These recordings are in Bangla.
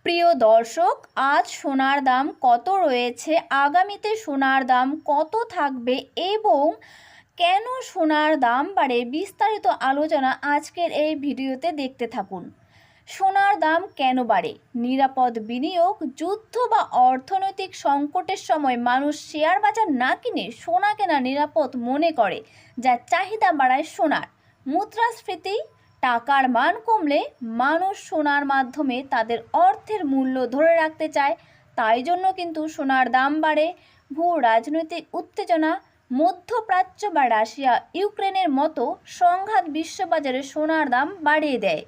প্রিয় দর্শক, আজ সোনার দাম কত রয়েছে, আগামীতে সোনার দাম কত থাকবে এবং কেন সোনার দাম বাড়ে, বিস্তারিত আলোচনা আজকের এই ভিডিওতে দেখতে থাকুন। সোনার দাম কেন বাড়ে? নিরাপদ বিনিয়োগ, যুদ্ধ বা অর্থনৈতিক সংকটের সময় মানুষ শেয়ার বাজার না কিনে সোনা কেনা নিরাপদ মনে করে, যা চাহিদা বাড়ায় সোনার। মুদ্রাস্ফীতি, টাকার মান কমলে মানুষ সোনার মাধ্যমে তাদের অর্থের মূল্য ধরে রাখতে চায়, তাই জন্য কিন্তু সোনার দাম বাড়ে। ভূ রাজনৈতিক উত্তেজনা, মধ্যপ্রাচ্য বা রাশিয়া ইউক্রেনের মতো সংঘাত বিশ্ববাজারে সোনার দাম বাড়িয়ে দেয়।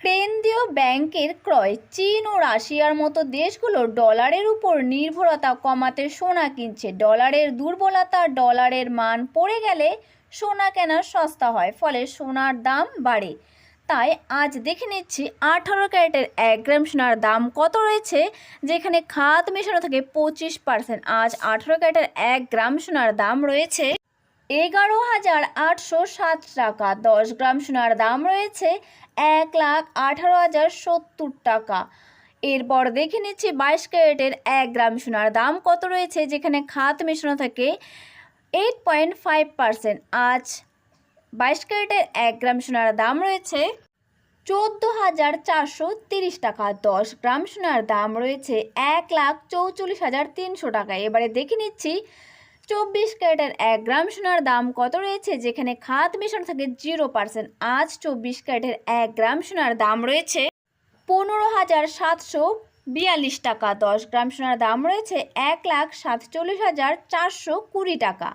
কেন্দ্রীয় ব্যাংকের ক্রয়, চীন ও রাশিয়ার মতো দেশগুলো ডলারের উপর নির্ভরতা কমাতে সোনা কিনছে। ডলারের দুর্বলতা, ডলারের মান পড়ে গেলে সোনা কেনা সস্তা হয়, ফলে সোনার দাম বাড়ে। তাই আজ দেখে নিচ্ছি 18 ক্যারেটের 1 গ্রাম সোনার দাম কত রয়েছে, যেখানে খাদ মেশানো থাকে 25%। আজ 18 ক্যারেটের 1 গ্রাম সোনার দাম রয়েছে 11,807 টাকা। 10 গ্রাম সোনার দাম রয়েছে 1,18,070 টাকা। এরপর দেখে নিচ্ছি 22 ক্যারেটের 1 গ্রাম সোনার দাম কত রয়েছে, যেখানে খাদ মেশানো থাকে 8.5%। আজ 22 ক্যারেটের 1 গ্রাম সোনার দাম রয়েছে 14,430 টাকা। 10 গ্রাম সোনার দাম রয়েছে 1,44,300 টাকা। এবারে দেখে নিচ্ছি 24 ক্যারেটের 1 গ্রাম সোনার দাম কত রয়েছে, যেখানে খাদ মেশানো থাকে 0%। আজ 24 ক্যারেটের 1 গ্রাম সোনার দাম রয়েছে 15,742 টাকা। 10 গ্রাম সোনার দাম রয়েছে 1,47,420 টাকা।